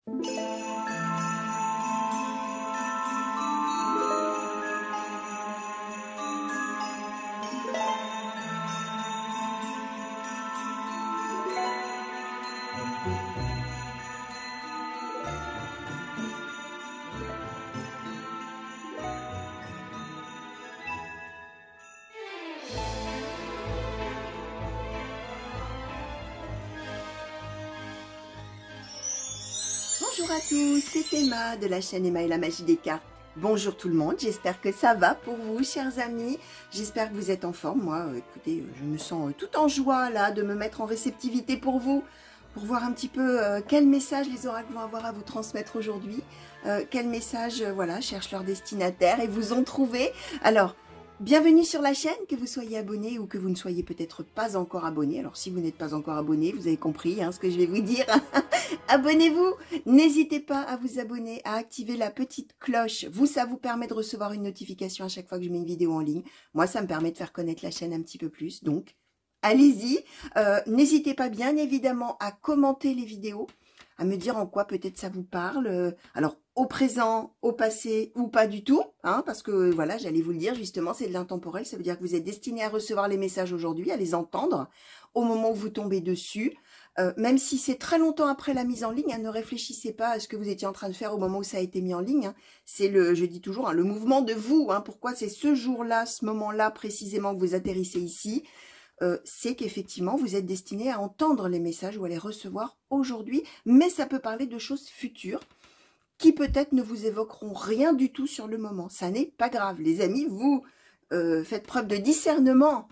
Bonjour à tous, c'est Emma de la chaîne Emma et la magie des cartes. Bonjour tout le monde, j'espère que ça va pour vous, chers amis. J'espère que vous êtes en forme. Moi, écoutez, je me sens tout en joie là de me mettre en réceptivité pour vous, pour voir un petit peu quel message les oracles vont avoir à vous transmettre aujourd'hui. Quel message, voilà, cherchent leur destinataire et vous ont trouvé. Alors, bienvenue sur la chaîne, que vous soyez abonné ou que vous ne soyez peut-être pas encore abonné. Alors, si vous n'êtes pas encore abonné, vous avez compris ce que je vais vous dire. Abonnez-vous, n'hésitez pas à vous abonner, à activer la petite cloche. Ça vous permet de recevoir une notification à chaque fois que je mets une vidéo en ligne. Moi, ça me permet de faire connaître la chaîne un petit peu plus. Donc, allez-y. N'hésitez pas bien évidemment à commenter les vidéos, à me dire en quoi peut-être ça vous parle. Alors, au présent, au passé ou pas du tout. Parce que, voilà, j'allais vous le dire, justement, c'est de l'intemporel. Ça veut dire que vous êtes destiné à recevoir les messages aujourd'hui, à les entendre au moment où vous tombez dessus. Même si c'est très longtemps après la mise en ligne, ne réfléchissez pas à ce que vous étiez en train de faire au moment où ça a été mis en ligne. C'est je dis toujours, le mouvement de vous. Pourquoi c'est ce jour-là, ce moment-là précisément que vous atterrissez ici, c'est qu'effectivement, vous êtes destiné à entendre les messages ou à les recevoir aujourd'hui. Mais ça peut parler de choses futures qui peut-être ne vous évoqueront rien du tout sur le moment. Ça n'est pas grave. Les amis, vous faites preuve de discernement.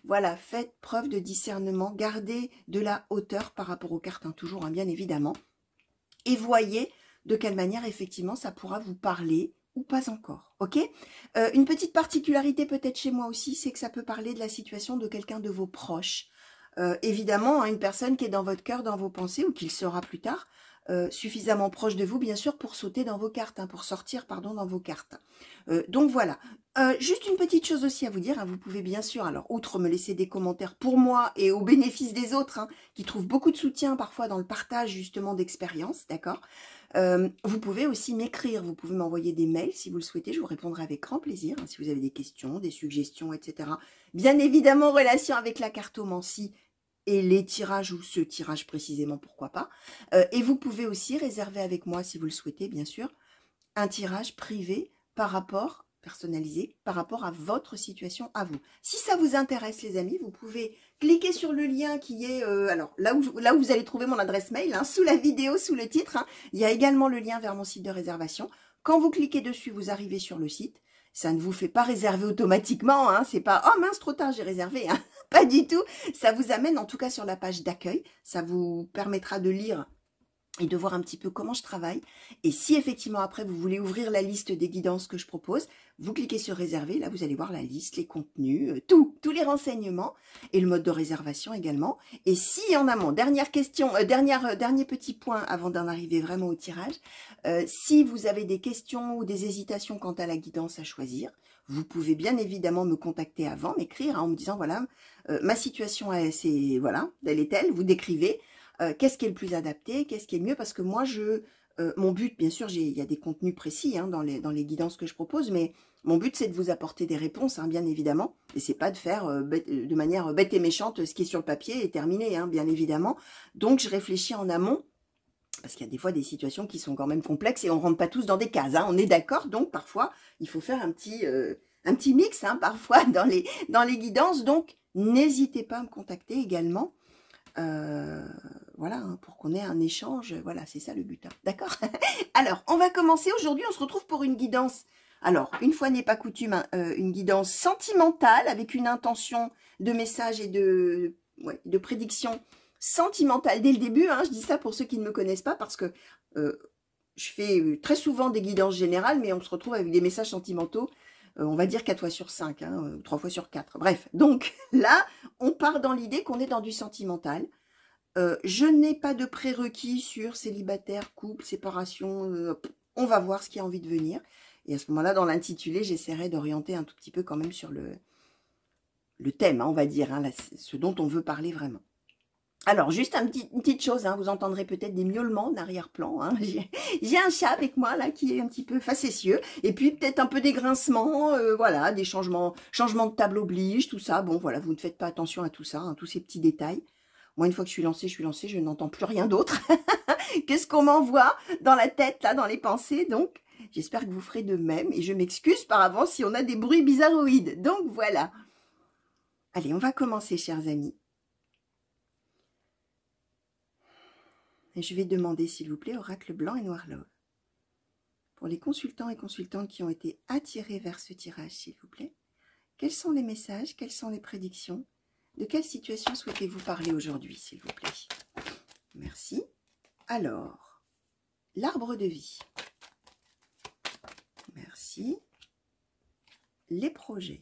Voilà, faites preuve de discernement, gardez de la hauteur par rapport aux cartes, toujours, bien évidemment. Et voyez de quelle manière, effectivement, ça pourra vous parler ou pas encore, ok? Une petite particularité peut-être chez moi aussi, c'est que ça peut parler de la situation de quelqu'un de vos proches. Évidemment, une personne qui est dans votre cœur, dans vos pensées, ou qui le sera plus tard, suffisamment proche de vous, bien sûr, pour sauter dans vos cartes, pour sortir, pardon, dans vos cartes. Donc voilà. Juste une petite chose aussi à vous dire, vous pouvez bien sûr, alors outre me laisser des commentaires pour moi et au bénéfice des autres, qui trouvent beaucoup de soutien parfois dans le partage justement d'expériences, d'accord, vous pouvez aussi m'écrire, vous pouvez m'envoyer des mails si vous le souhaitez, je vous répondrai avec grand plaisir, si vous avez des questions, des suggestions, etc. Bien évidemment en relation avec la cartomancie et les tirages, ou ce tirage précisément, pourquoi pas. Et vous pouvez aussi réserver avec moi, si vous le souhaitez, bien sûr, un tirage privé par rapport, personnalisé, par rapport à votre situation à vous. Si ça vous intéresse, les amis, vous pouvez cliquer sur le lien qui est, alors là où vous allez trouver mon adresse mail, sous la vidéo, sous le titre, il y a également le lien vers mon site de réservation. Quand vous cliquez dessus, vous arrivez sur le site. Ça ne vous fait pas réserver automatiquement, c'est pas « Oh mince, trop tard, j'ai réservé », pas du tout. Ça vous amène en tout cas sur la page d'accueil. Ça vous permettra de lire et de voir un petit peu comment je travaille. Et si effectivement après vous voulez ouvrir la liste des guidances que je propose, vous cliquez sur réserver, là vous allez voir la liste, les contenus, tous les renseignements et le mode de réservation également. Et si en amont, dernière question, dernier petit point avant d'en arriver vraiment au tirage, si vous avez des questions ou des hésitations quant à la guidance à choisir, vous pouvez bien évidemment me contacter avant, m'écrire en me disant voilà, ma situation c'est voilà, elle est telle, vous décrivez. Qu'est-ce qui est le plus adapté, qu'est-ce qui est le mieux, parce que moi, mon but, bien sûr, il y a des contenus précis dans les guidances que je propose, mais mon but, c'est de vous apporter des réponses, bien évidemment, et c'est pas de faire de manière bête et méchante ce qui est sur le papier et terminé, bien évidemment. Donc, je réfléchis en amont, parce qu'il y a des fois des situations qui sont quand même complexes et on rentre pas tous dans des cases, on est d'accord, donc parfois, il faut faire un petit mix, parfois, dans les guidances, donc n'hésitez pas à me contacter également. Voilà, pour qu'on ait un échange, voilà, c'est ça le but, d'accord? Alors, on va commencer, aujourd'hui on se retrouve pour une guidance, alors, une fois n'est pas coutume, une guidance sentimentale, avec une intention de message et de prédiction sentimentale dès le début, je dis ça pour ceux qui ne me connaissent pas, parce que je fais très souvent des guidances générales, mais on se retrouve avec des messages sentimentaux, on va dire 4 fois sur 5, 3 fois sur 4. Bref, donc là, on part dans l'idée qu'on est dans du sentimental. Je n'ai pas de prérequis sur célibataire, couple, séparation. On va voir ce qui a envie de venir. Et à ce moment-là, dans l'intitulé, j'essaierai d'orienter un tout petit peu quand même sur le thème, on va dire, ce dont on veut parler vraiment. Alors, juste une petite chose, hein, vous entendrez peut-être des miaulements d'arrière-plan. Hein. J'ai un chat avec moi, là, qui est un petit peu facétieux. Et puis, peut-être un peu des grincements, voilà, des changements de table oblige, tout ça. Bon, voilà, vous ne faites pas attention à tout ça, hein, tous ces petits détails. Moi, une fois que je suis lancée, je n'entends plus rien d'autre. Qu'est-ce qu'on m'envoie dans la tête, là, dans les pensées. Donc, j'espère que vous ferez de même. Et je m'excuse par avance si on a des bruits bizarroïdes. Donc, voilà. Allez, on va commencer, chers amis. Et je vais demander, s'il vous plaît, oracle blanc et noir love. Pour les consultants et consultantes qui ont été attirés vers ce tirage, s'il vous plaît, quels sont les messages, quelles sont les prédictions? De quelle situation souhaitez-vous parler aujourd'hui, s'il vous plaît? Merci. Alors, l'arbre de vie. Merci. Les projets.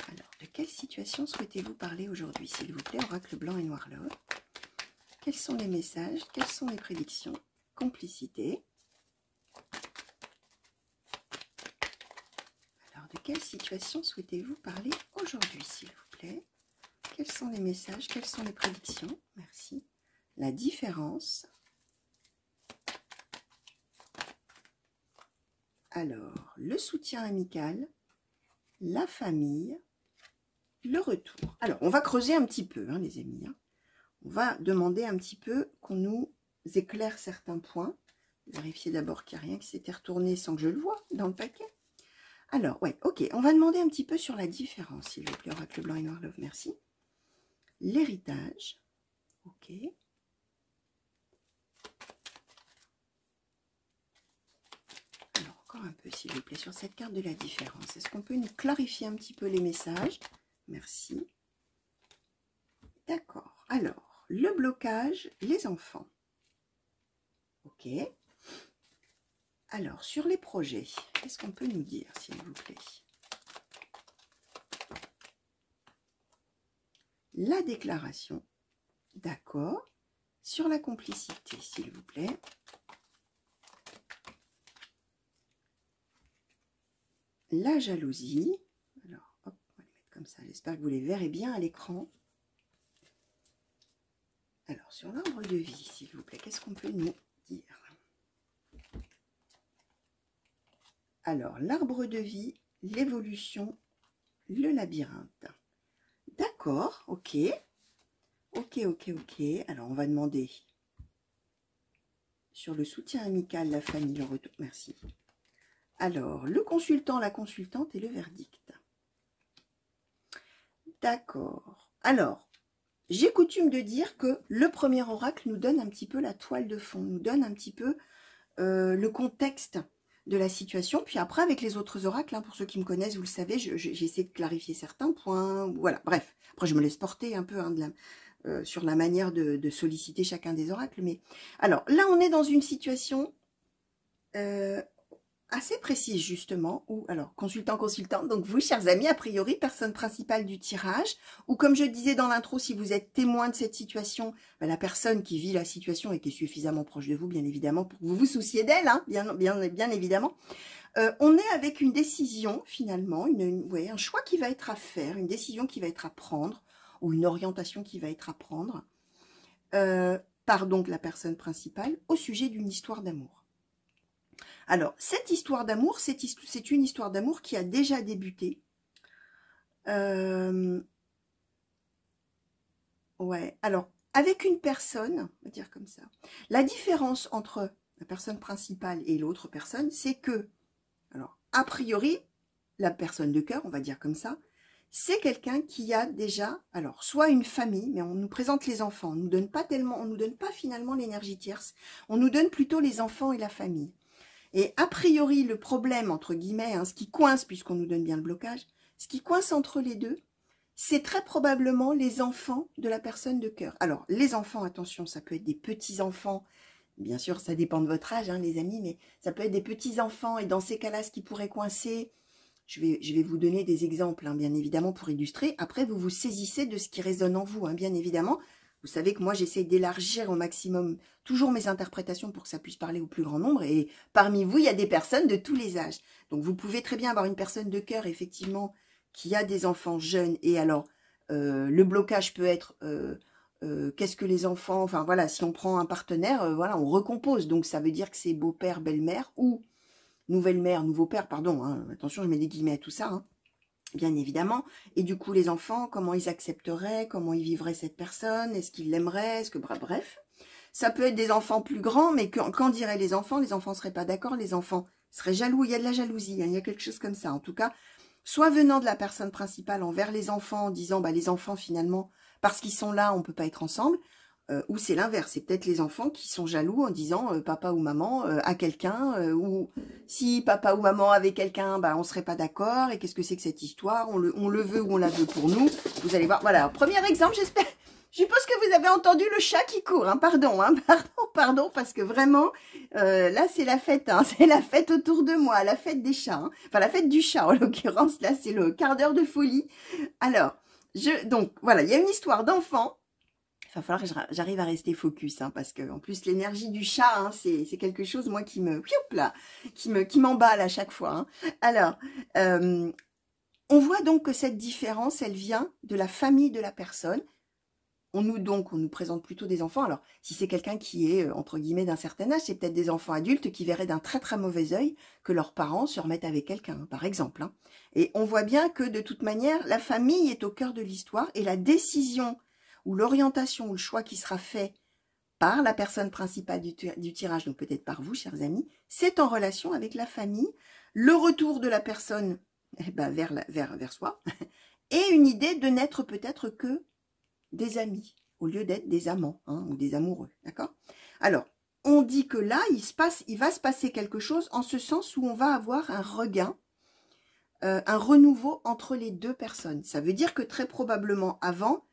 Alors, de quelle situation souhaitez-vous parler aujourd'hui, s'il vous plaît, oracle blanc et noir love? Quels sont les messages? Quelles sont les prédictions? Complicité. Alors, de quelle situation souhaitez-vous parler aujourd'hui, s'il vous plaît? Quels sont les messages? Quelles sont les prédictions? Merci. La différence. Alors, le soutien amical, la famille, le retour. Alors, on va creuser un petit peu, hein, les amis, hein. On va demander un petit peu qu'on nous éclaire certains points. Vérifier d'abord qu'il n'y a rien qui s'était retourné sans que je le voie dans le paquet. Alors, ouais, ok. On va demander un petit peu sur la différence, s'il vous plaît. Oracle blanc et noir love, merci. L'héritage. Ok. Alors, encore un peu, s'il vous plaît, sur cette carte de la différence. Est-ce qu'on peut nous clarifier un petit peu les messages? Merci. D'accord. Alors, le blocage, les enfants. Ok. Alors, sur les projets, qu'est-ce qu'on peut nous dire, s'il vous plaît? La déclaration. D'accord. Sur la complicité, s'il vous plaît. La jalousie. Alors, hop, on va les mettre comme ça. J'espère que vous les verrez bien à l'écran. Alors, sur l'arbre de vie, s'il vous plaît, qu'est-ce qu'on peut nous dire? Alors, l'arbre de vie, l'évolution, le labyrinthe. D'accord, ok. Ok. Alors, on va demander sur le soutien amical, la famille, le retour. Merci. Alors, le consultant, la consultante et le verdict. D'accord. Alors, j'ai coutume de dire que le premier oracle nous donne un petit peu la toile de fond, nous donne un petit peu le contexte de la situation. Puis après, avec les autres oracles, hein, pour ceux qui me connaissent, vous le savez, j'essaie de clarifier certains points. Voilà, bref. Après, je me laisse porter un peu hein, sur la manière de solliciter chacun des oracles. Mais alors, là, on est dans une situation assez précise, justement, où, alors, consultant, donc vous, chers amis, a priori, personne principale du tirage, ou comme je disais dans l'intro, si vous êtes témoin de cette situation, ben, la personne qui vit la situation et qui est suffisamment proche de vous, bien évidemment, pour que vous vous souciez d'elle, hein, bien évidemment, on est avec une décision, finalement, ouais, un choix qui va être à faire, une décision qui va être à prendre, ou une orientation qui va être à prendre, par donc la personne principale, au sujet d'une histoire d'amour. Alors, cette histoire d'amour, c'est une histoire d'amour qui a déjà débuté. Ouais, alors, avec une personne, on va dire comme ça, la différence entre la personne principale et l'autre personne, c'est que, alors, a priori, la personne de cœur, on va dire comme ça, c'est quelqu'un qui a déjà, alors, soit une famille, mais on nous présente les enfants, on nous donne pas finalement l'énergie tierce, on nous donne plutôt les enfants et la famille. Et a priori, le problème, entre guillemets, hein, ce qui coince, puisqu'on nous donne bien le blocage, ce qui coince entre les deux, c'est très probablement les enfants de la personne de cœur. Alors, les enfants, attention, ça peut être des petits-enfants. Bien sûr, ça dépend de votre âge, hein, les amis, mais ça peut être des petits-enfants. Et dans ces cas-là, ce qui pourrait coincer, je vais vous donner des exemples, hein, bien évidemment, pour illustrer. Après, vous vous saisissez de ce qui résonne en vous, hein, bien évidemment. Vous savez que moi, j'essaie d'élargir au maximum toujours mes interprétations pour que ça puisse parler au plus grand nombre. Et parmi vous, il y a des personnes de tous les âges. Donc, vous pouvez très bien avoir une personne de cœur, effectivement, qui a des enfants jeunes. Et alors, Le blocage peut être qu'est-ce que les enfants, enfin voilà, si on prend un partenaire, voilà, on recompose. Donc ça veut dire que c'est beau-père, belle-mère ou nouvelle-mère, nouveau père, pardon, hein, attention, je mets des guillemets à tout ça, hein, bien évidemment. Et du coup, les enfants, comment ils accepteraient, comment ils vivraient cette personne, est-ce qu'ils l'aimeraient, est-ce que, bref. Ça peut être des enfants plus grands, mais qu'en diraient les enfants ne seraient pas d'accord, les enfants seraient jaloux, il y a de la jalousie, hein, il y a quelque chose comme ça. En tout cas, soit venant de la personne principale envers les enfants, en disant, bah, les enfants, finalement, parce qu'ils sont là, on ne peut pas être ensemble, ou c'est l'inverse, c'est peut-être les enfants qui sont jaloux en disant papa ou maman a quelqu'un, ou si papa ou maman avait quelqu'un, bah, on serait pas d'accord, et qu'est-ce que c'est que cette histoire, on le veut ou on la veut pour nous. Vous allez voir, voilà, premier exemple, j'espère, je suppose que vous avez entendu le chat qui court, hein, pardon, parce que vraiment, là c'est la fête, hein, c'est la fête autour de moi, la fête des chats, hein. Enfin la fête du chat en l'occurrence, là c'est le quart d'heure de folie. Alors, donc voilà, il y a une histoire d'enfant. Il va falloir que j'arrive à rester focus, hein, parce que en plus l'énergie du chat, hein, c'est quelque chose moi qui m'emballe à chaque fois. Hein. Alors, on voit donc que cette différence, elle vient de la famille de la personne. On nous présente plutôt des enfants. Alors, si c'est quelqu'un qui est, entre guillemets, d'un certain âge, c'est peut-être des enfants adultes qui verraient d'un très très mauvais œil que leurs parents se remettent avec quelqu'un, hein, par exemple. Hein. Et on voit bien que de toute manière, la famille est au cœur de l'histoire et la décision ou l'orientation ou le choix qui sera fait par la personne principale du tirage, donc peut-être par vous, chers amis, c'est en relation avec la famille, le retour de la personne vers soi, et une idée de n'être peut-être que des amis, au lieu d'être des amants, hein, ou des amoureux, d'accord? Alors, on dit que là, il va se passer quelque chose en ce sens où on va avoir un regain, un renouveau entre les deux personnes. Ça veut dire que très probablement avant,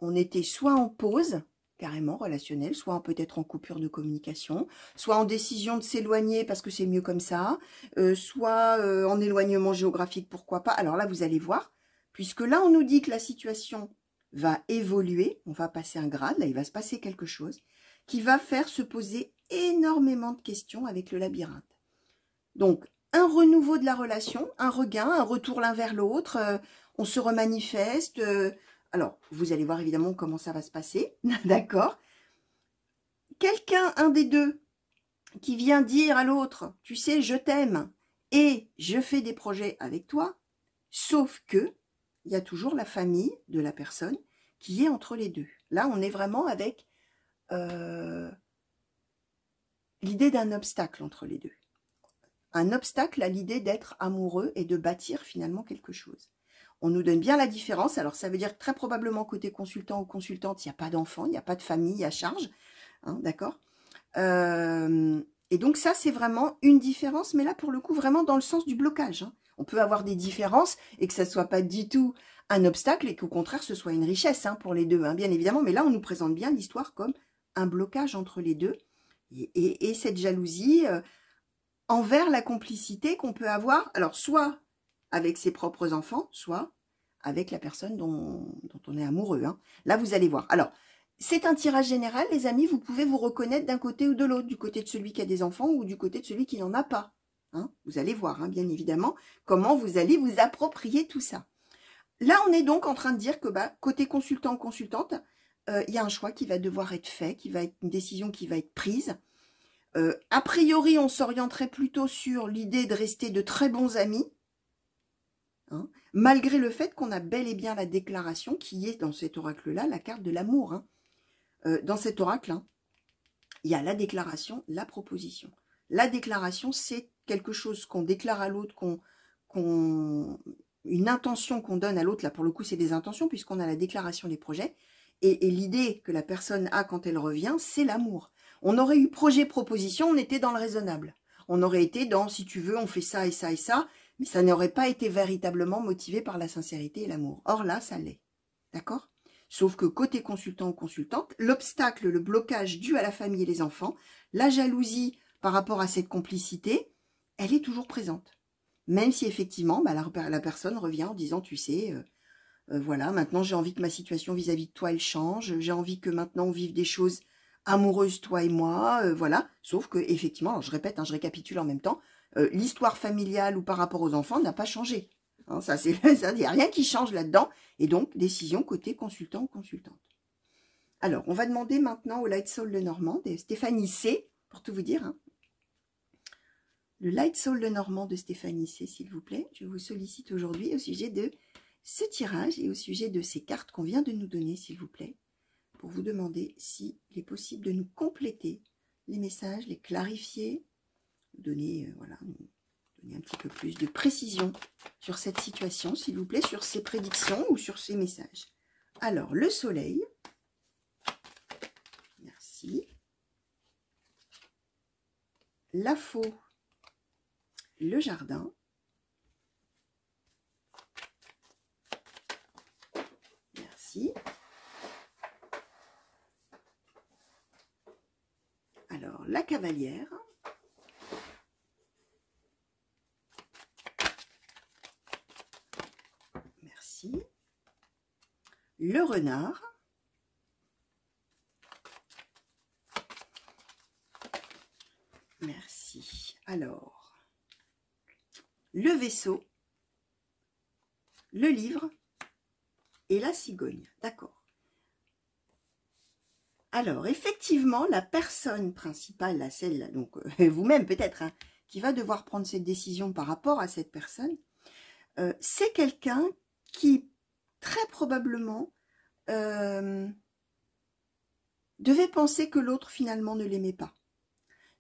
on était soit en pause, carrément relationnelle, soit peut-être en coupure de communication, soit en décision de s'éloigner parce que c'est mieux comme ça, soit en éloignement géographique, pourquoi pas. Alors là, vous allez voir, puisque là, on nous dit que la situation va évoluer, on va passer un grade, là, il va se passer quelque chose qui va faire se poser énormément de questions avec le labyrinthe. Donc, un renouveau de la relation, un regain, un retour l'un vers l'autre, on se remanifeste. Alors, vous allez voir évidemment comment ça va se passer, d'accord? Quelqu'un, un des deux, qui vient dire à l'autre, tu sais, je t'aime et je fais des projets avec toi, sauf que il y a toujours la famille de la personne qui est entre les deux. Là, on est vraiment avec l'idée d'un obstacle entre les deux. Un obstacle à l'idée d'être amoureux et de bâtir finalement quelque chose. On nous donne bien la différence. Alors, ça veut dire que très probablement côté consultant ou consultante, il n'y a pas d'enfant, il n'y a pas de famille à charge. Hein, d'accord. Et donc, ça, c'est vraiment une différence. Mais là, pour le coup, vraiment dans le sens du blocage. Hein. On peut avoir des différences et que ça ne soit pas du tout un obstacle et qu'au contraire, ce soit une richesse hein, pour les deux, hein, bien évidemment. Mais là, on nous présente bien l'histoire comme un blocage entre les deux. Et cette jalousie envers la complicité qu'on peut avoir, alors soit avec ses propres enfants, soit avec la personne dont on est amoureux. Hein. Là, vous allez voir. Alors, c'est un tirage général, les amis, vous pouvez vous reconnaître d'un côté ou de l'autre, du côté de celui qui a des enfants ou du côté de celui qui n'en a pas. Hein. Vous allez voir, hein, bien évidemment, comment vous allez vous approprier tout ça. Là, on est donc en train de dire que côté consultant ou consultante, il y a un choix qui va devoir être fait, qui va être une décision qui va être prise. A priori, on s'orienterait plutôt sur l'idée de rester de très bons amis, hein, malgré le fait qu'on a bel et bien la déclaration qui est dans cet oracle-là, la carte de l'amour. Hein. Dans cet oracle, hein, il y a la déclaration, la proposition. La déclaration, c'est quelque chose qu'on déclare à l'autre, une intention qu'on donne à l'autre. Là, pour le coup, c'est des intentions puisqu'on a la déclaration des projets. Et l'idée que la personne a quand elle revient, c'est l'amour. On aurait eu projet, proposition, on était dans le raisonnable. On aurait été dans, si tu veux, on fait ça et ça et ça, mais ça n'aurait pas été véritablement motivé par la sincérité et l'amour. Or là, ça l'est. D'accord? Sauf que côté consultant ou consultante, l'obstacle, le blocage dû à la famille et les enfants, la jalousie par rapport à cette complicité, elle est toujours présente. Même si effectivement, la personne revient en disant, tu sais... voilà, maintenant j'ai envie que ma situation vis-à-vis de toi, elle change. J'ai envie que maintenant on vive des choses amoureuses, toi et moi. Voilà, sauf que effectivement, alors je répète, hein, je récapitule en même temps, l'histoire familiale ou par rapport aux enfants n'a pas changé. Hein, ça, il n'y a rien qui change là-dedans. Et donc, décision côté consultant ou consultante. Alors, on va demander maintenant au Light Soul de Normand, de Stéphanie C, pour tout vous dire. Hein. Le Light Soul de Normand de Stéphanie C, s'il vous plaît. Je vous sollicite aujourd'hui au sujet de ce tirage et au sujet de ces cartes qu'on vient de nous donner, s'il vous plaît, pour vous demander s'il est possible de nous compléter les messages, les clarifier, donner, voilà, donner un petit peu plus de précision sur cette situation, s'il vous plaît, sur ces prédictions ou sur ces messages. Alors, le soleil. Merci. La faux. Le jardin. Merci. Alors, la cavalière. Merci. Le renard. Merci. Alors, le vaisseau, le livre et la cigogne. D'accord. Alors, effectivement, la personne principale, là, celle, donc vous-même peut-être, hein, qui va devoir prendre cette décision par rapport à cette personne, c'est quelqu'un qui, très probablement, devait penser que l'autre, finalement, ne l'aimait pas.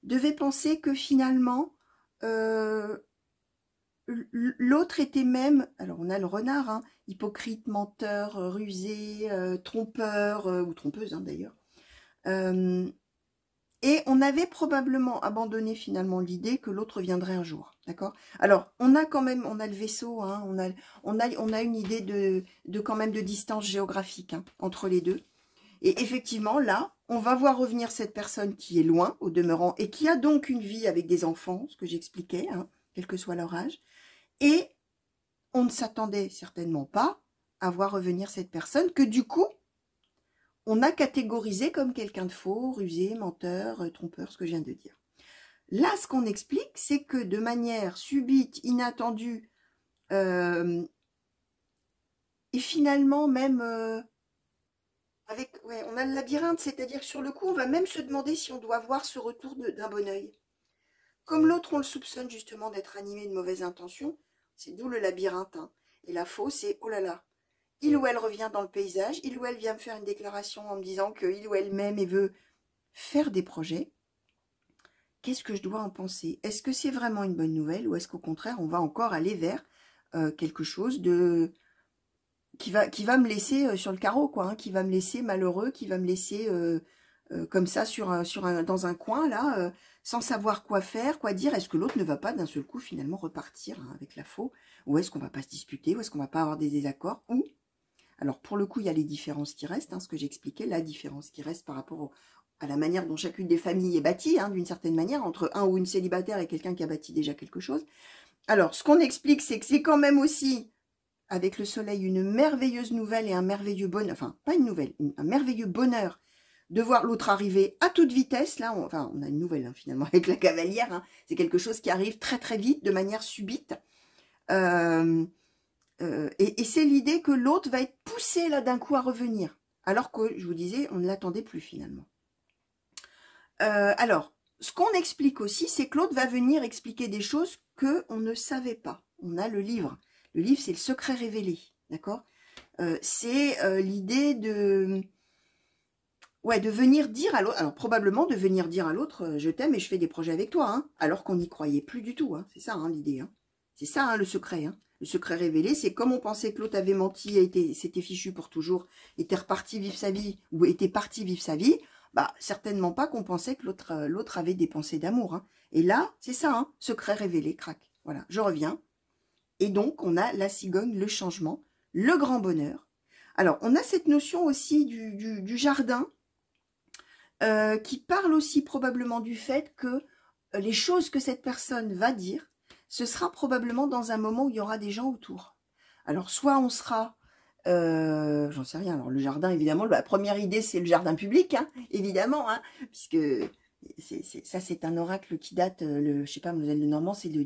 Devait penser que, finalement, l'autre était même, alors on a le renard, hein, hypocrite, menteur, rusé, trompeur, ou trompeuse hein, d'ailleurs. Et on avait probablement abandonné finalement l'idée que l'autre viendrait un jour, d'accord? Alors, on a quand même, on a le vaisseau, hein, on a une idée de quand même de distance géographique hein, entre les deux. Et effectivement, là, on va voir revenir cette personne qui est loin, au demeurant, et qui a donc une vie avec des enfants, ce que j'expliquais, hein, quel que soit leur âge. Et on ne s'attendait certainement pas à voir revenir cette personne, que du coup, on a catégorisé comme quelqu'un de faux, rusé, menteur, trompeur, ce que je viens de dire. Là, ce qu'on explique, c'est que de manière subite, inattendue, et finalement même avec, ouais, on a le labyrinthe, c'est-à-dire sur le coup, on va même se demander si on doit voir ce retour d'un bon oeil. Comme l'autre, on le soupçonne justement d'être animé de mauvaises intentions, c'est d'où le labyrinthe. Hein. Et la faux, c'est, oh là là, il ou elle revient dans le paysage, il ou elle vient me faire une déclaration en me disant qu'il ou elle m'aime et veut faire des projets. Qu'est-ce que je dois en penser? Est-ce que c'est vraiment une bonne nouvelle ou est-ce qu'au contraire, on va encore aller vers quelque chose de qui va me laisser sur le carreau, quoi, hein, qui va me laisser malheureux, qui va me laisser comme ça dans un coin, là, sans savoir quoi faire, quoi dire. Est-ce que l'autre ne va pas d'un seul coup finalement repartir hein, avec la faux? Ou est-ce qu'on va pas se disputer? Ou est-ce qu'on va pas avoir des désaccords? Ou alors, pour le coup, il y a les différences qui restent, hein, ce que j'expliquais, la différence qui reste par rapport à la manière dont chacune des familles est bâtie, hein, d'une certaine manière, entre un ou une célibataire et quelqu'un qui a bâti déjà quelque chose. Alors, ce qu'on explique, c'est que c'est quand même aussi, avec le soleil, une merveilleuse nouvelle et un merveilleux bonheur, enfin, pas une nouvelle, un merveilleux bonheur de voir l'autre arriver à toute vitesse. Là, on a une nouvelle, hein, finalement, avec la cavalière. Hein, c'est quelque chose qui arrive très, très vite, de manière subite. Et c'est l'idée que l'autre va être poussé là d'un coup à revenir. Alors que, je vous disais, on ne l'attendait plus finalement. Alors, ce qu'on explique aussi, c'est que l'autre va venir expliquer des choses qu'on ne savait pas. On a le livre. Le livre, c'est le secret révélé. D'accord? C'est l'idée de... Ouais, de venir dire à l'autre, alors probablement de venir dire à l'autre, je t'aime et je fais des projets avec toi, hein, alors qu'on n'y croyait plus du tout. Hein, c'est ça hein, l'idée. Hein. C'est ça hein, le secret. Hein. Le secret révélé, c'est comme on pensait que l'autre avait menti, s'était fichu pour toujours, était reparti vivre sa vie, ou était parti vivre sa vie, bah certainement pas qu'on pensait que l'autre avait des pensées d'amour. Hein. Et là, c'est ça, hein, secret révélé, crac. Voilà, je reviens. Et donc, on a la cigogne, le changement, le grand bonheur. Alors, on a cette notion aussi du jardin, qui parle aussi probablement du fait que les choses que cette personne va dire, ce sera probablement dans un moment où il y aura des gens autour. Alors, soit on sera, j'en sais rien, alors le jardin, évidemment, la première idée, c'est le jardin public, hein, évidemment, hein, puisque Ça, c'est un oracle qui date, je sais pas, Mademoiselle Lenormand, c'est le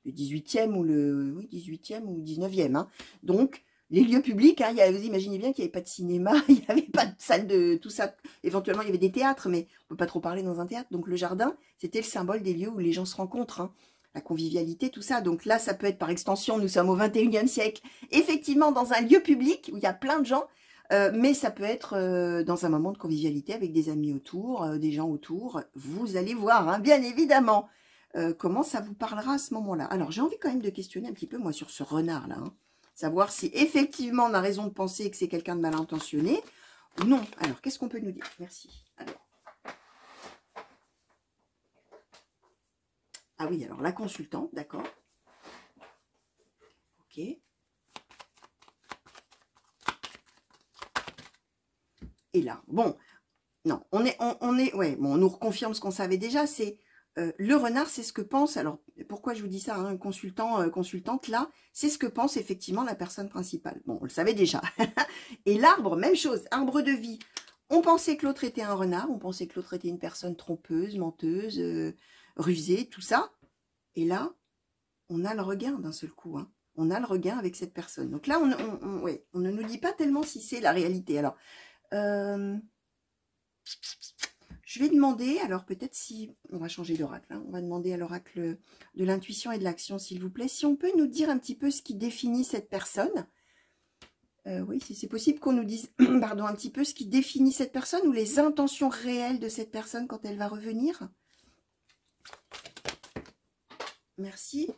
18e ou le oui, 18e ou 19e. Hein. Donc, les lieux publics, hein, vous imaginez bien qu'il n'y avait pas de cinéma, il n'y avait pas de salle de tout ça. Éventuellement, il y avait des théâtres, mais on ne peut pas trop parler dans un théâtre. Donc, le jardin, c'était le symbole des lieux où les gens se rencontrent. Hein. La convivialité, tout ça. Donc là, ça peut être par extension, nous sommes au 21e siècle, effectivement, dans un lieu public où il y a plein de gens. Mais ça peut être dans un moment de convivialité avec des amis autour, des gens autour. Vous allez voir, hein, bien évidemment, comment ça vous parlera à ce moment-là. Alors, j'ai envie quand même de questionner un petit peu, moi, sur ce renard-là. Hein, savoir si, effectivement, on a raison de penser que c'est quelqu'un de mal intentionné ou non. Alors, qu'est-ce qu'on peut nous dire? Merci. Alors. Ah oui, alors, la consultante, d'accord. Ok. Et là, bon, non, ouais, bon, on nous reconfirme ce qu'on savait déjà, c'est le renard, c'est ce que pense, alors pourquoi je vous dis ça, hein, consultant, consultante, là, c'est ce que pense effectivement la personne principale. Bon, on le savait déjà. Et l'arbre, même chose, arbre de vie. On pensait que l'autre était un renard, on pensait que l'autre était une personne trompeuse, menteuse, rusée, tout ça. Et là, on a le regain d'un seul coup, hein. On a le regain avec cette personne. Donc là, ouais, on ne nous dit pas tellement si c'est la réalité. Alors, je vais demander, alors peut-être si, on va changer d'oracle, hein, on va demander à l'oracle de l'intuition et de l'action, s'il vous plaît, si on peut nous dire un petit peu ce qui définit cette personne. Oui, si c'est possible qu'on nous dise, pardon, un petit peu ce qui définit cette personne ou les intentions réelles de cette personne quand elle va revenir. Merci.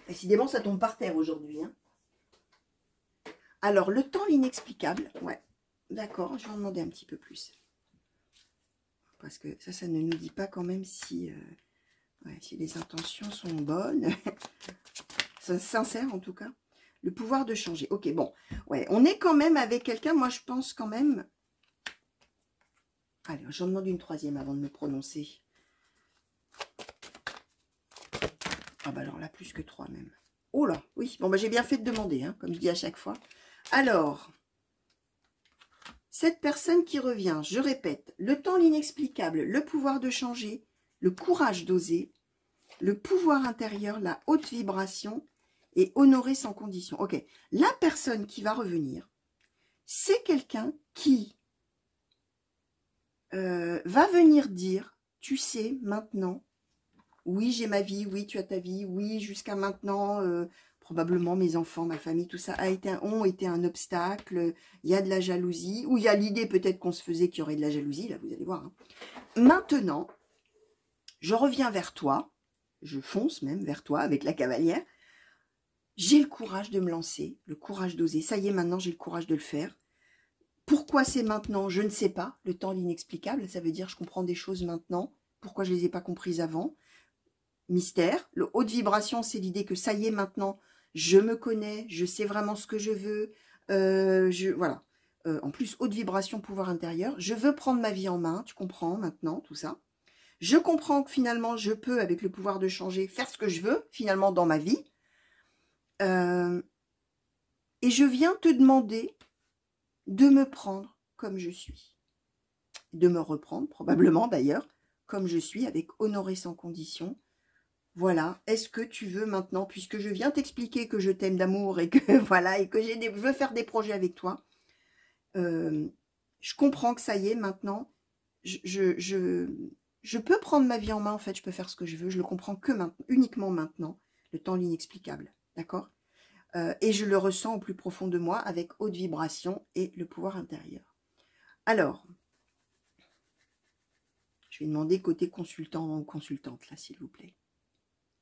Décidément, ça tombe par terre aujourd'hui. Hein. Alors, le temps l'inexplicable, ouais. D'accord, je vais en demander un petit peu plus. Parce que ça ne nous dit pas quand même si, ouais, si les intentions sont bonnes. Sincères en tout cas. Le pouvoir de changer. Ok, bon. Ouais, on est quand même avec quelqu'un, moi je pense quand même... Allez, j'en demande une troisième avant de me prononcer. Ah bah alors là, plus que 3 même. Oh là, oui. Bon bah j'ai bien fait de demander, hein, comme je dis à chaque fois. Alors... Cette personne qui revient, je répète, le temps l'inexplicable, le pouvoir de changer, le courage d'oser, le pouvoir intérieur, la haute vibration et honorer sans condition. Ok, la personne qui va revenir, c'est quelqu'un qui va venir dire, tu sais, maintenant, oui, j'ai ma vie, oui, tu as ta vie, oui, jusqu'à maintenant... probablement mes enfants, ma famille, tout ça ont été un obstacle, il y a de la jalousie, ou il y a l'idée peut-être qu'on se faisait qu'il y aurait de la jalousie, là vous allez voir. Hein. Maintenant, je reviens vers toi, je fonce même vers toi avec la cavalière, j'ai le courage de me lancer, le courage d'oser, ça y est maintenant j'ai le courage de le faire. Pourquoi c'est maintenant? Je ne sais pas, le temps l'inexplicable, ça veut dire je comprends des choses maintenant, pourquoi je ne les ai pas comprises avant? Mystère, le haute vibration c'est l'idée que ça y est maintenant, je me connais, je sais vraiment ce que je veux, voilà. En plus, haute vibration, pouvoir intérieur, je veux prendre ma vie en main, tu comprends maintenant, tout ça. Je comprends que finalement, je peux, avec le pouvoir de changer, faire ce que je veux, finalement, dans ma vie. Et je viens te demander de me prendre comme je suis. De me reprendre, probablement d'ailleurs, comme je suis, avec honorer sans condition. Voilà, est-ce que tu veux maintenant, puisque je viens t'expliquer que je t'aime d'amour et que voilà, et que je veux faire des projets avec toi, je comprends que ça y est, maintenant, je peux prendre ma vie en main, en fait, je peux faire ce que je veux, je le comprends que maintenant, uniquement maintenant, le temps l'inexplicable, d'accord? Et je le ressens au plus profond de moi avec haute vibration et le pouvoir intérieur. Alors, je vais demander côté consultant ou consultante, là, s'il vous plaît.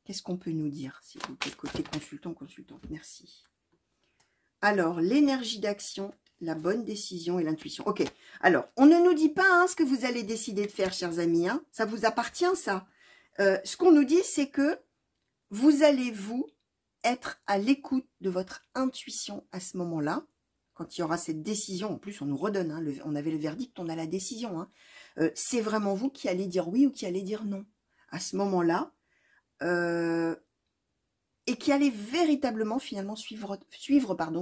Qu'est-ce qu'on peut nous dire, s'il vous plaît, côté consultant, consultante? Merci. Alors, l'énergie d'action, la bonne décision et l'intuition. Ok, alors, on ne nous dit pas hein, ce que vous allez décider de faire, chers amis. Hein. Ça vous appartient, ça. Ce qu'on nous dit, c'est que vous allez, vous, être à l'écoute de votre intuition à ce moment-là. Quand il y aura cette décision, en plus, on nous redonne. Hein, on avait le verdict, on a la décision. Hein. C'est vraiment vous qui allez dire oui ou qui allez dire non. À ce moment-là, et qui allait véritablement finalement suivre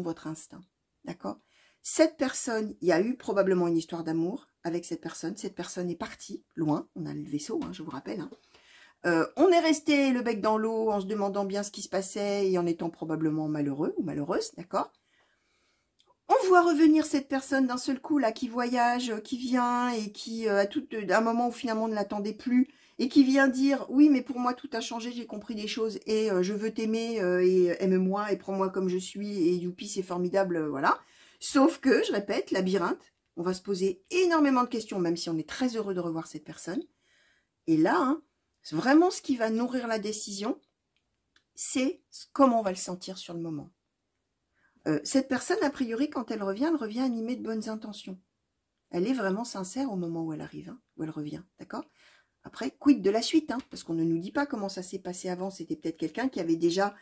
votre instinct. D'accord? Cette personne, il y a eu probablement une histoire d'amour avec cette personne. Cette personne est partie, loin. On a le vaisseau, hein, je vous rappelle. Hein. On est resté le bec dans l'eau en se demandant bien ce qui se passait et en étant probablement malheureux ou malheureuse, d'accord? On voit revenir cette personne d'un seul coup, là, qui voyage, qui vient et qui, à un moment où finalement on ne l'attendait plus, et qui vient dire, oui, mais pour moi tout a changé, j'ai compris des choses, et je veux t'aimer, et aime-moi, et prends-moi comme je suis, et youpi, c'est formidable, voilà. Sauf que, je répète, labyrinthe, on va se poser énormément de questions, même si on est très heureux de revoir cette personne. Et là, hein, vraiment ce qui va nourrir la décision, c'est comment on va le sentir sur le moment. Cette personne, a priori, quand elle revient animée de bonnes intentions. Elle est vraiment sincère au moment où elle arrive, hein, où elle revient, d'accord? Après, quid de la suite, hein, parce qu'on ne nous dit pas comment ça s'est passé avant. C'était peut-être quelqu'un qui avait déjà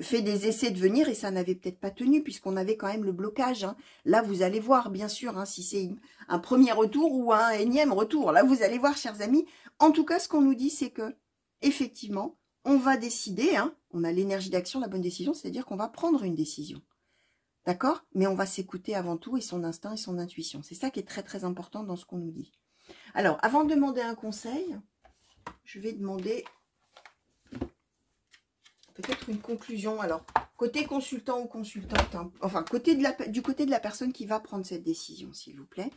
fait des essais de venir et ça n'avait peut-être pas tenu, puisqu'on avait quand même le blocage. Hein. Là, vous allez voir, bien sûr, hein, si c'est un premier retour ou un énième retour. Là, vous allez voir, chers amis. En tout cas, ce qu'on nous dit, c'est que, effectivement, on va décider. Hein, on a l'énergie d'action, la bonne décision, c'est-à-dire qu'on va prendre une décision. D'accord? Mais on va s'écouter avant tout et son instinct et son intuition. C'est ça qui est très, très important dans ce qu'on nous dit. Alors, avant de demander un conseil, je vais demander peut-être une conclusion. Alors, côté consultant ou consultante, hein, enfin, du côté de la personne qui va prendre cette décision, s'il vous plaît.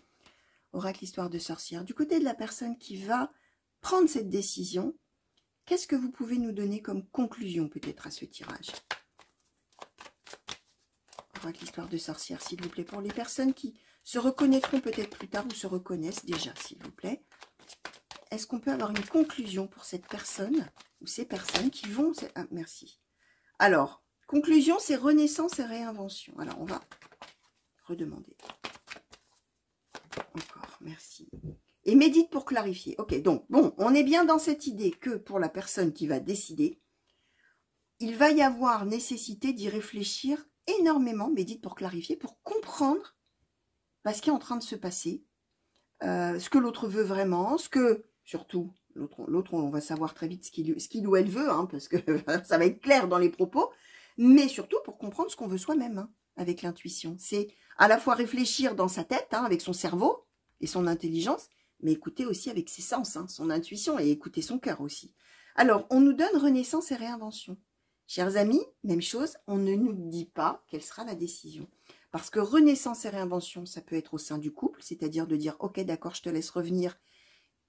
Oracle Histoire de sorcière. Du côté de la personne qui va prendre cette décision, qu'est-ce que vous pouvez nous donner comme conclusion peut-être à ce tirage? Oracle Histoire de sorcière, s'il vous plaît. Pour les personnes qui se reconnaîtront peut-être plus tard ou se reconnaissent déjà, s'il vous plaît. Est-ce qu'on peut avoir une conclusion pour cette personne ou ces personnes qui vont... Ah, merci. Alors, conclusion, c'est renaissance et réinvention. Alors, on va redemander. Encore, merci. Et médite pour clarifier. Ok, donc, bon, on est bien dans cette idée que pour la personne qui va décider, il va y avoir nécessité d'y réfléchir énormément, médite pour clarifier, pour comprendre ce qui est en train de se passer, ce que l'autre veut vraiment, ce que... Surtout, l'autre, on va savoir très vite ce qu'il ou elle veut, hein, parce que ça va être clair dans les propos, mais surtout pour comprendre ce qu'on veut soi-même, hein, avec l'intuition. C'est à la fois réfléchir dans sa tête, hein, avec son cerveau et son intelligence, mais écouter aussi avec ses sens, hein, son intuition, et écouter son cœur aussi. Alors, on nous donne renaissance et réinvention. Chers amis, même chose, on ne nous dit pas quelle sera la décision. Parce que renaissance et réinvention, ça peut être au sein du couple, c'est-à-dire de dire, ok, d'accord, je te laisse revenir,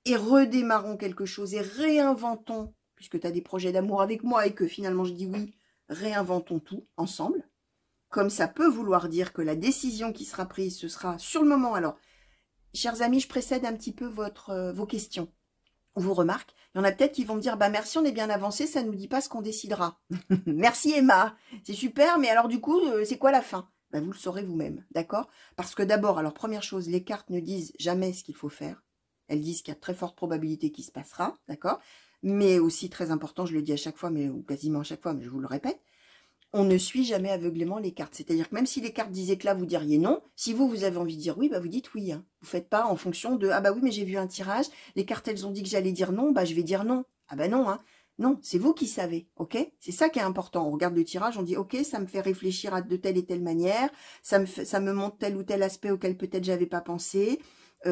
et redémarrons quelque chose et réinventons, puisque tu as des projets d'amour avec moi et que finalement je dis oui, réinventons tout ensemble. Comme ça peut vouloir dire que la décision qui sera prise, ce sera sur le moment. Alors, chers amis, je précède un petit peu vos questions, vos remarques. Il y en a peut-être qui vont me dire, bah merci, on est bien avancé, ça ne nous dit pas ce qu'on décidera. Merci Emma, c'est super, mais alors du coup, c'est quoi la fin? Bah, vous le saurez vous-même, d'accord? Parce que d'abord, alors première chose, les cartes ne disent jamais ce qu'il faut faire. Elles disent qu'il y a de très forte probabilité qu'il se passera, d'accord? Mais aussi très important, je le dis à chaque fois, ou quasiment à chaque fois, mais je vous le répète, on ne suit jamais aveuglément les cartes. C'est-à-dire que même si les cartes disaient que là, vous diriez non, si vous avez envie de dire oui, bah vous dites oui. Hein. Vous ne faites pas en fonction de « Ah bah oui, mais j'ai vu un tirage, les cartes, elles ont dit que j'allais dire non, bah je vais dire non. » Ah bah non, hein. Non, c'est vous qui savez, ok? C'est ça qui est important. On regarde le tirage, on dit « Ok, ça me fait réfléchir de telle et telle manière, ça me montre tel ou tel aspect auquel peut-être j'avais pas pensé. »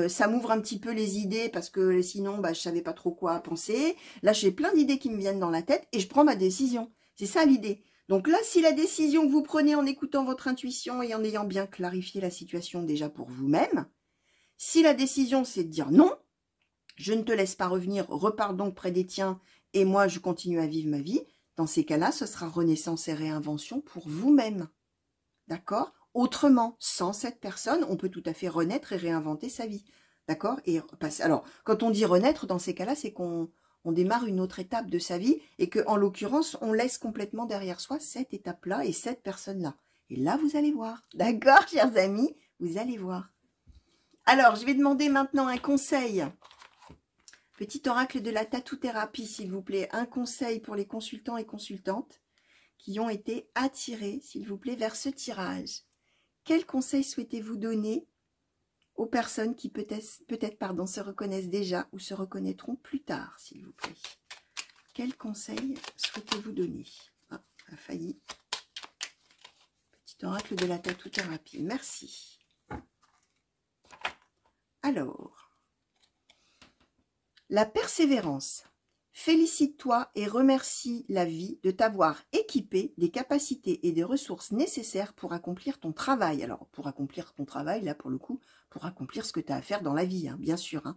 Ça m'ouvre un petit peu les idées parce que sinon, bah, je savais pas trop quoi penser. Là, j'ai plein d'idées qui me viennent dans la tête et je prends ma décision. C'est ça l'idée. Donc là, si la décision que vous prenez en écoutant votre intuition et en ayant bien clarifié la situation déjà pour vous-même, si la décision c'est de dire non, je ne te laisse pas revenir, repars donc près des tiens et moi je continue à vivre ma vie, dans ces cas-là, ce sera renaissance et réinvention pour vous-même. D'accord? Autrement, sans cette personne, on peut tout à fait renaître et réinventer sa vie. D'accord? Et alors, quand on dit renaître, dans ces cas-là, c'est qu'on démarre une autre étape de sa vie et que, en l'occurrence, on laisse complètement derrière soi cette étape-là et cette personne-là. Et là, vous allez voir. D'accord, chers amis? Vous allez voir. Alors, je vais demander maintenant un conseil. Petit oracle de la tatou-thérapie, s'il vous plaît. Un conseil pour les consultants et consultantes qui ont été attirés, s'il vous plaît, vers ce tirage. Quel conseil souhaitez-vous donner aux personnes qui peut-être se reconnaissent déjà ou se reconnaîtront plus tard, s'il vous plaît? Quel conseil souhaitez-vous donner? Ah, a failli. Petit oracle de la tatou-thérapie. Merci. Alors, la persévérance. Félicite-toi et remercie la vie de t'avoir équipé des capacités et des ressources nécessaires pour accomplir ton travail. Alors, pour accomplir ton travail, là, pour le coup, pour accomplir ce que tu as à faire dans la vie, hein, bien sûr. Hein.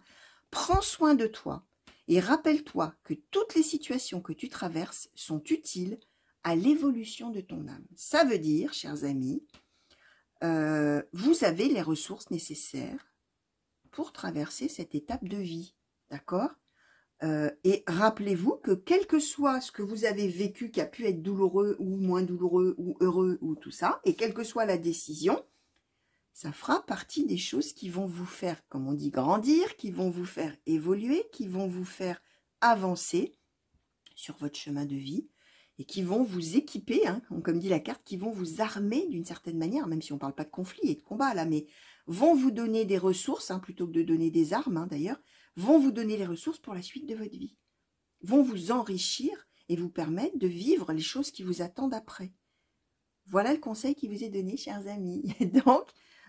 Prends soin de toi et rappelle-toi que toutes les situations que tu traverses sont utiles à l'évolution de ton âme. Ça veut dire, chers amis, vous avez les ressources nécessaires pour traverser cette étape de vie. D'accord ? Et rappelez-vous que quel que soit ce que vous avez vécu qui a pu être douloureux ou moins douloureux ou heureux ou tout ça, et quelle que soit la décision, ça fera partie des choses qui vont vous faire, comme on dit, grandir, qui vont vous faire évoluer, qui vont vous faire avancer sur votre chemin de vie et qui vont vous équiper, hein, comme dit la carte, qui vont vous armer d'une certaine manière, même si on ne parle pas de conflit et de combat là, mais vont vous donner des ressources, hein, plutôt que de donner des armes hein, d'ailleurs, vont vous donner les ressources pour la suite de votre vie, vont vous enrichir et vous permettre de vivre les choses qui vous attendent après. Voilà le conseil qui vous est donné, chers amis.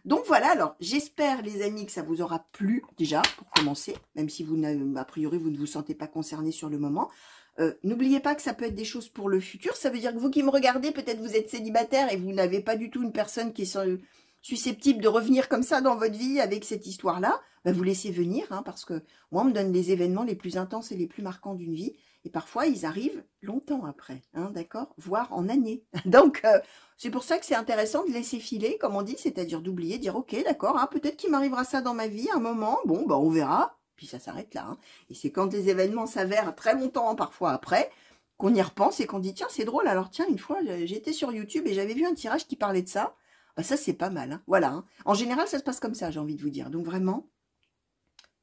Donc voilà, alors j'espère les amis que ça vous aura plu déjà, pour commencer, même si vous a priori vous ne vous sentez pas concerné sur le moment. N'oubliez pas que ça peut être des choses pour le futur, ça veut dire que vous qui me regardez, peut-être vous êtes célibataire et vous n'avez pas du tout une personne qui est susceptible de revenir comme ça dans votre vie avec cette histoire-là, bah vous laissez venir, hein, parce que moi on me donne les événements les plus intenses et les plus marquants d'une vie, et parfois ils arrivent longtemps après, hein, d'accord, voire en années. Donc c'est pour ça que c'est intéressant de laisser filer, comme on dit, c'est-à-dire d'oublier, dire ok, d'accord, hein, peut-être qu'il m'arrivera ça dans ma vie un moment, bon, bah on verra, puis ça s'arrête là. Hein. Et c'est quand les événements s'avèrent très longtemps, parfois après, qu'on y repense et qu'on dit tiens, c'est drôle, alors tiens, une fois j'étais sur YouTube et j'avais vu un tirage qui parlait de ça. Bah, ça, c'est pas mal. Hein. Voilà. Hein. En général, ça se passe comme ça, j'ai envie de vous dire. Donc vraiment,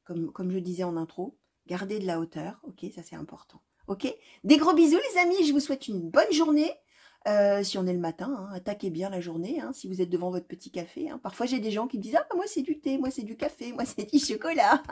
comme je disais en intro, gardez de la hauteur. Ok, ça c'est important. Ok. Des gros bisous, les amis. Je vous souhaite une bonne journée. Si on est le matin, hein, attaquez bien la journée. Hein, si vous êtes devant votre petit café. Hein. Parfois, j'ai des gens qui me disent ah, moi c'est du thé, moi c'est du café, moi c'est du chocolat.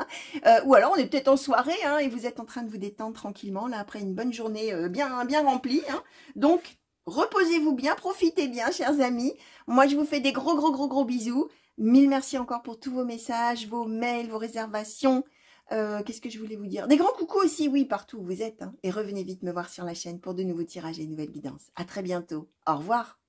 Ou alors, on est peut-être en soirée hein, et vous êtes en train de vous détendre tranquillement là après une bonne journée bien remplie. Hein. Donc, reposez-vous bien, profitez bien, chers amis. Moi, je vous fais des gros bisous. Mille merci encore pour tous vos messages, vos mails, vos réservations. Qu'est-ce que je voulais vous dire? Des grands coucous aussi, oui, partout où vous êtes. Hein. Et revenez vite me voir sur la chaîne pour de nouveaux tirages et de nouvelles guidances. À très bientôt. Au revoir.